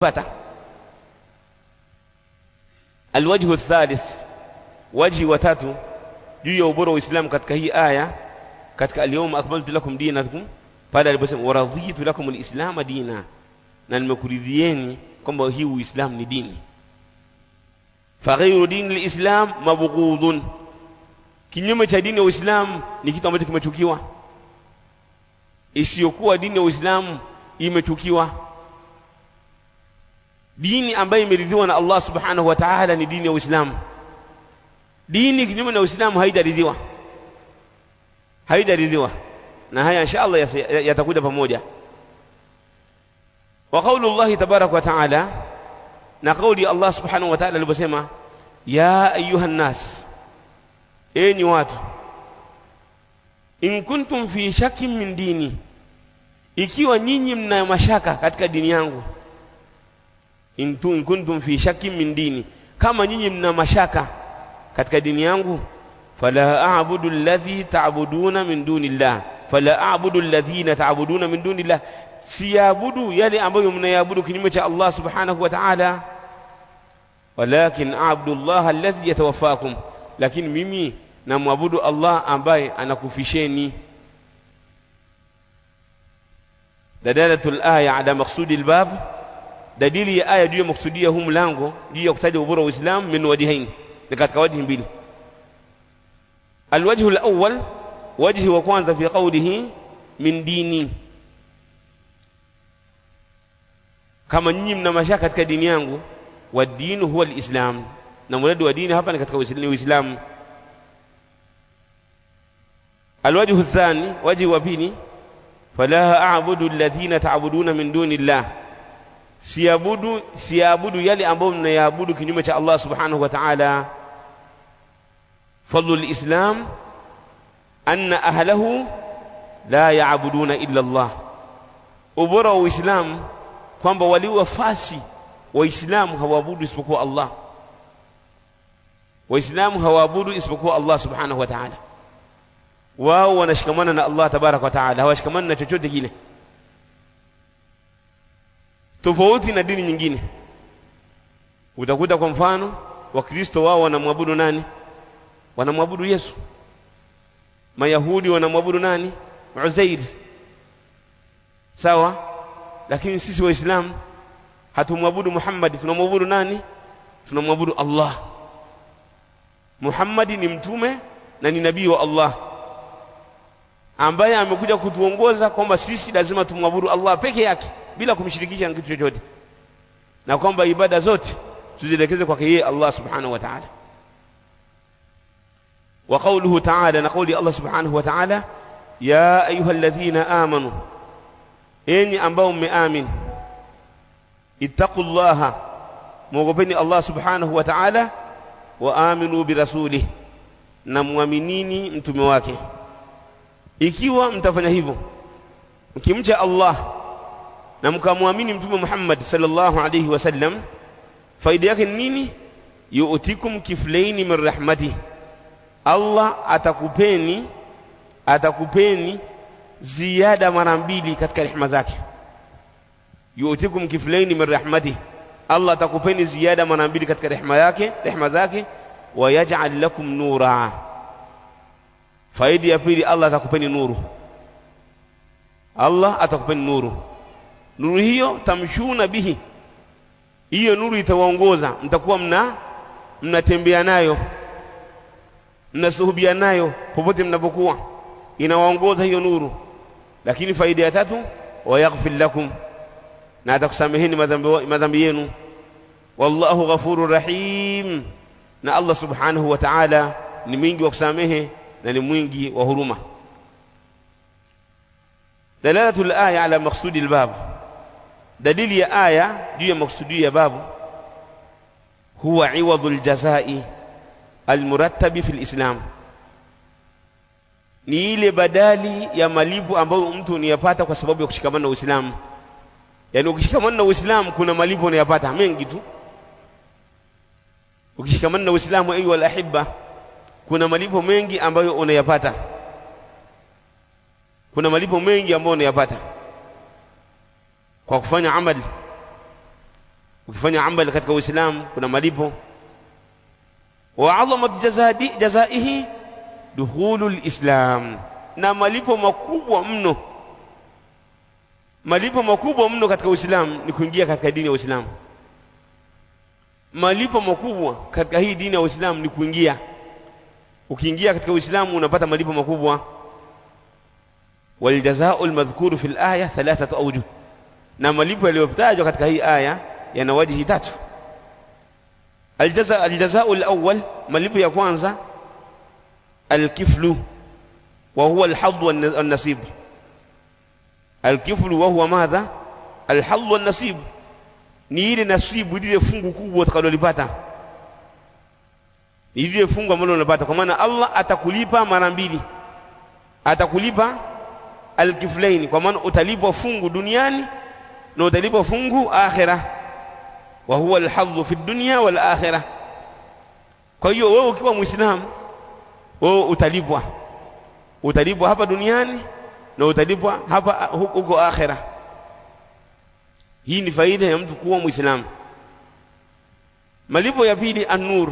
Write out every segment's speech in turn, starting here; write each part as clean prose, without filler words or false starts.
pata. Alwajhu thalith, wajhi wa tatu juu ya ubora wa Uislamu katika hii aya, katika al-yawma akmaltu lakum dinakum, pale aliposema waraditu lakum al-islam dina, na nimekuridhieni kwamba hii Uislamu ni dini. Faghayru dini al-islam mabghudun, kinyume cha dini ya Uislamu ni kitu ambacho kimechukiwa. Isiyokuwa dini ya Uislamu imechukiwa. Dini ambayo imeridhiwa na Allah subhanahu wa ta'ala ni dini ya Uislamu. Dini kinyume na Uislamu haijaridhiwa, na haya insha Allah yatakuja pamoja. Wa qawlu Allah tabarak wa ta'ala, na kauli Allah subhanahu wa ta'ala aliposema ya ayuhan nas, enyi watu, in kuntum fi shakkin min dini, ikiwa nyinyi mna mashaka katika dini yangu. In kuntum fi shakkin min dini, kama nyinyi mna mashaka katika dini yangu, fala a'budu alladhi ta'buduna min dunillah, fala a'budu alladhina ta'buduna min dunillah, siyabudu yale ambayo mnayabudu kinyume cha Allah subhanahu wa ta'ala, walakin a'budu Allah alladhi yatawaffakum, lakini mimi namwabudu Allah ambaye anakufisheni. Dalalatul aya ala maqsudi albab, dalili ya aya juu ya maksudia huu mlango, juu ya kutaja ubora wa Uislamu, min wajhain, ni katika wajhi mbili. Alwajhu alawwal, wajhi wa kwanza, fi qawlihi min dini, kama nyinyi mna mashaka katika dini yangu, wa dinu huwa alislam, na muradi wa dini hapa ni katika Uislamu. Alwajhu athani, wajhi wa pili, fala a'budu alladhina ta'buduna min dunillah, siabudu yale ambayo mnayaabudu kinyume cha Allah subhanahu wa ta'ala. Fadlu al-islam anna ahlahu la ya'buduna illa Allah, ubora wa Uislamu kwamba waliwafasi Waislamu hawaabudu isipokuwa Allah. Waislamu hawaabudu isipokuwa Allah subhanahu wa ta'ala. Wao wanashikamana na Allah tabarak wa ta'ala, hawashikamani na chochote kile, tofauti na dini nyingine. Utakuta kwa mfano Wakristo wao wanamwabudu nani? Wanamwabudu Yesu. Mayahudi wanamwabudu nani? Uzair. Sawa? Lakini sisi Waislamu hatumwabudu Muhammad, tunamwabudu nani? Tunamwabudu Allah. Muhammad ni mtume na ni nabii wa Allah, ambaye amekuja kutuongoza kwamba sisi lazima tumwabudu Allah peke yake bila kumshirikisha na kitu chochote, na kwamba ibada zote tuzielekeze kwake yeye Allah subhanahu wa ta'ala. Wa qawluhu ta'ala, na qawli Allah subhanahu wa ta'ala, ya ayyuhalladhina amanu, enyi ambao mmeamini, ittaqullaha, muogopeni Allah subhanahu wa ta'ala, wa aminu birasulih, na muaminini mtume wake. Ikiwa mtafanya hivyo, mkimcha Allah na mkamwamini mtume Muhammad sallallahu alayhi wasallam, faida yake ni nini? Yu'tikum kiflaini min rahmatihi, Allah atakupeni ziada mara mbili katika rehema zake. Yu'tikum kiflaini min rahmatihi, Allah atakupeni ziada mara mbili katika rehema zake. Wa yaj'al lakum nura, faida ya pili, Allah atakupeni nuru. Allah atakupeni nuru. Nuru hiyo tamshuna bihi, hiyo nuru itawaongoza, mtakuwa mnatembea nayo, mnasuhubia nayo popote mnapokuwa, inawaongoza hiyo nuru. Lakini faida ya tatu, wa yaghfir lakum, na atakusameheni madhambi yenu. Wallahu ghafurur rahim, na Allah subhanahu wa ta'ala ni mwingi wa kusamehe na ni mwingi wa huruma. Dalalatul aya ala maqsudi albab, dalili ya aya juu ya maksudi ya babu, huwa iwadul jazai almurattabi fil islam, ni ile badali ya malipo ambayo mtu unayapata kwa sababu ya kushikamana na Uislamu. Yani ukishikamana na Uislamu kuna malipo unayapata mengi tu. Ukishikamana na Uislamu, ayu wal ahibba, kuna malipo mengi ambayo unayapata. Kuna malipo mengi ambayo unayapata kwa kufanya amali. ukifanya amali katika Uislamu kuna malipo. Wa 'azamat jazaihi dukhulul islam, na malipo makubwa mno, malipo makubwa mno katika Uislamu ni kuingia katika dini ya Uislamu. Malipo makubwa katika hii dini ya Uislamu ni kuingia. Ukiingia katika Uislamu unapata malipo makubwa. Wal jazaa'u al-madhkuru fil aya thalathatu awjuh, na malipo yaliyotajwa katika hii aya yana wajihi tatu. Al-jazaa'u al-awwal, malipo ya kwanza, al-kiflu wa huwa al-hadh wan-nasib. Al-kiflu wa huwa madha? Al-hadh wan-nasib, ni ile nasibu, ile fungu kubwa utakalolipata, ile fungu ambalo unapata. Kwa maana Allah atakulipa mara mbili, atakulipa al-kiflaini, kwa maana utalipwa fungu duniani na utalipwa fungu akhirah. Wa huwa al-hadh fi dunya wal akhirah. Kwa hiyo wewe ukiwa Muislamu, wewe utalipwa hapa duniani na utalipwa hapa huko akhirah. Hii ni faida ya mtu kuwa Muislamu. Malipo ya pili, an-nur.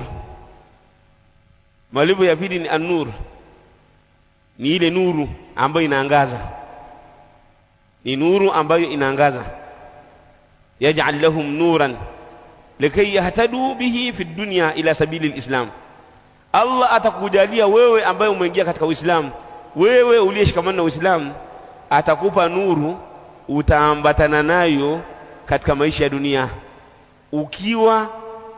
Malipo ya pili ni an-nur, ni ile nuru ambayo inaangaza, ni nuru ambayo inaangaza. Yaj'al lahum nuran likay yahtadu bihi fi dunya ila sabili al-islam. Allah atakujalia wewe ambaye umeingia katika Uislamu, wewe uliyeshikamana na Uislamu, atakupa nuru utaambatana nayo katika maisha ya dunia,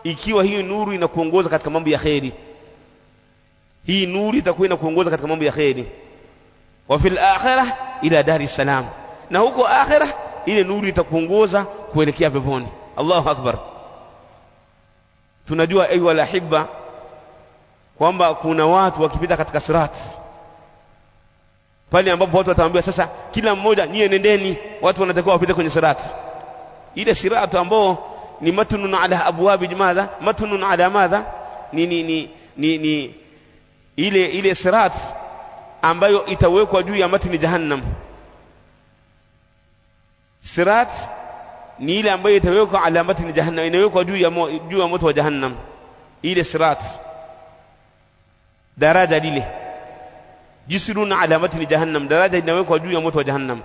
ikiwa hii nuru inakuongoza katika mambo ya kheri. Hii nuru itakuwa inakuongoza katika mambo ya kheri. Wa fil akhirah ila dari salam, na huko akhirah ile nuru itakuongoza kuelekea peponi. Allahu akbar. Tunajua ayu alahibba kwamba kuna watu wakipita katika sirat, pale ambapo watu wataambiwa sasa kila mmoja nyie nendeni, watu wanatakiwa wapite kwenye sirat. Ile sirat ambao ni matnun ala abwabi madha, matnun ala madha, ni ile sirat ambayo itawekwa juu ya matni jahannam. Sirat ni ile ambayo itawekwa ala matni jahannam, inawekwa juu ya moto wa jahannam. Ile sirat daraja lile, jisruna ala matni jahannam, daraja inawekwa juu ya moto wa jahannam.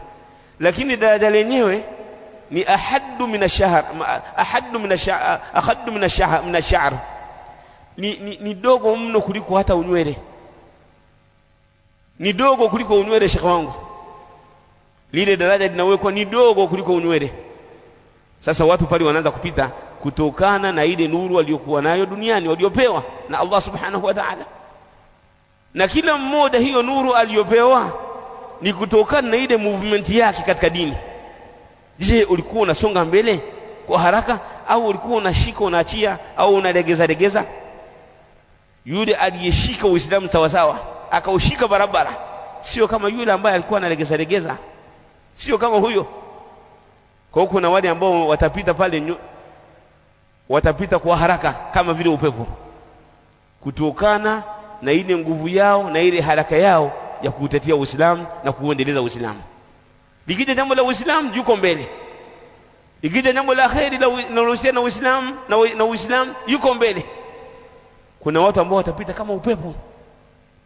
Lakini daraja lenyewe ni ahaddu min ash-sha'r, ni dogo mno kuliko hata unywele, ni dogo kuliko unywele. Sheikh wangu, lile daraja linawekwa ni dogo kuliko unywele. Sasa watu pale wanaanza kupita kutokana na ile nuru waliokuwa nayo duniani, waliopewa na Allah subhanahu wa ta'ala. Na kila mmoja hiyo nuru aliyopewa ni kutokana na ile movement yake katika dini. Je, ulikuwa unasonga mbele kwa haraka, au ulikuwa unashika unaachia, au unalegeza? Yule aliyeshika Uislamu sawa sawa akaushika barabara, sio kama yule ambaye alikuwa analegeza, sio kama huyo. Kwa hiyo kuna wale ambao watapita pale, watapita kwa haraka kama vile upepo, kutokana na ile nguvu yao na ile haraka yao ya kutetea Uislamu na kuendeleza Uislamu. Likija jambo la Uislamu yuko mbele, likija jambo la khairi linalohusiana na Uislamu na Uislamu yuko mbele. Kuna watu ambao watapita kama upepo,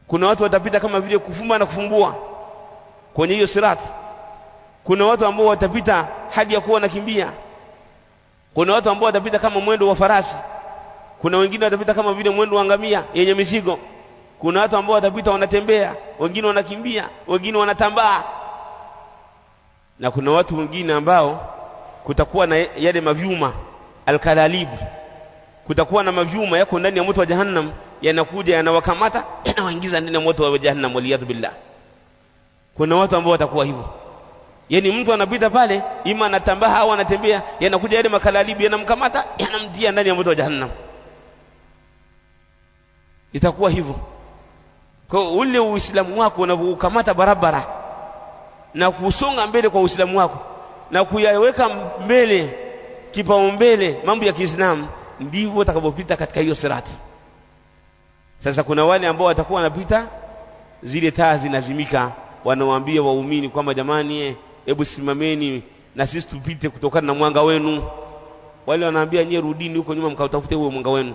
kuna watu watapita kama vile kufumba na kufumbua kwenye hiyo sirat. Kuna watu ambao watapita hadi ya kuwa wanakimbia. Kuna watu ambao watapita kama mwendo wa farasi. Kuna wengine watapita kama vile mwendo wa ngamia yenye mizigo. Kuna watu ambao watapita wanatembea, wengine wanakimbia, wengine wanatambaa. Na kuna watu wengine ambao kutakuwa na yale mavyuma alkalalibu, kutakuwa na mavyuma yako ndani ya moto wa jahannam, yanakuja yanawakamata na waingiza ndani ya moto wa jahannam, waliyadhu billah. Kuna watu ambao watakuwa hivyo, yani mtu anapita pale, ima anatambaa au anatembea, yanakuja yale makalalibu yanamkamata, yanamtia ndani ya moto wa jahannam. Itakuwa hivyo. Kwa ule Uislamu wako unavyokamata barabara na kusonga mbele kwa Uislamu wako na kuyaweka mbele kipaumbele mambo ya Kiislamu, ndivyo utakapopita katika hiyo sirati. Sasa kuna wale ambao watakuwa wanapita, zile taa zinazimika, wanawaambia waumini kwamba jamani, hebu simameni na sisi tupite kutokana na mwanga wenu. wale wanaambia nyie rudini huko nyuma mkautafute huo mwanga wenu.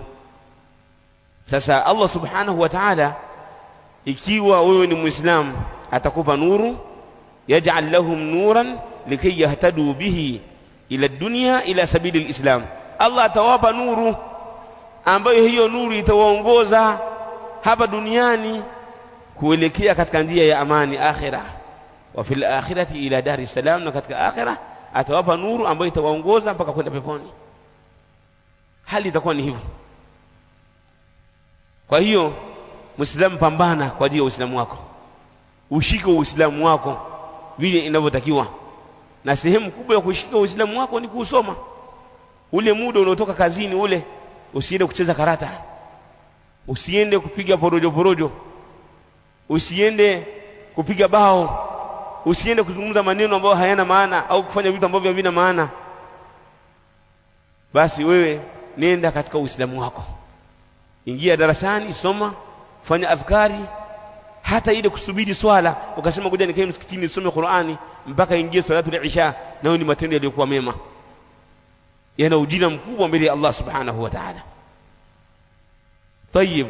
Sasa Allah subhanahu wa ta'ala, ikiwa wewe ni Muislamu, atakupa nuru, yaj'al lahum nuran likay yahtadu bihi ila dunya ila sabili alislam. Allah atawapa nuru ambayo hiyo nuru itawaongoza hapa duniani kuelekea katika njia ya amani akhirah, wa fil akhirati ila daris salam, na katika akhirah atawapa nuru ambayo itawaongoza mpaka kwenda peponi. Hali itakuwa ni hivyo. Kwa hiyo Muislamu, pambana kwa ajili ya Uislamu wako, ushike Uislamu wako vile inavyotakiwa, na sehemu kubwa ya kushika Uislamu wako ni kusoma. Ule muda unaotoka kazini ule, usiende kucheza karata, usiende kupiga porojo, usiende kupiga bao, usiende kuzungumza maneno ambayo hayana maana au kufanya vitu ambavyo havina maana. Basi wewe nenda katika Uislamu wako, ingia darasani, soma, fanya adhkari. Hata ile kusubiri swala ukasema ngoja nikae msikitini nisome Qur'ani mpaka ingie salatul isha, nao ni matendo yaliyokuwa mema, yana ujira mkubwa mbele ya Allah subhanahu wa ta'ala. Tayyib.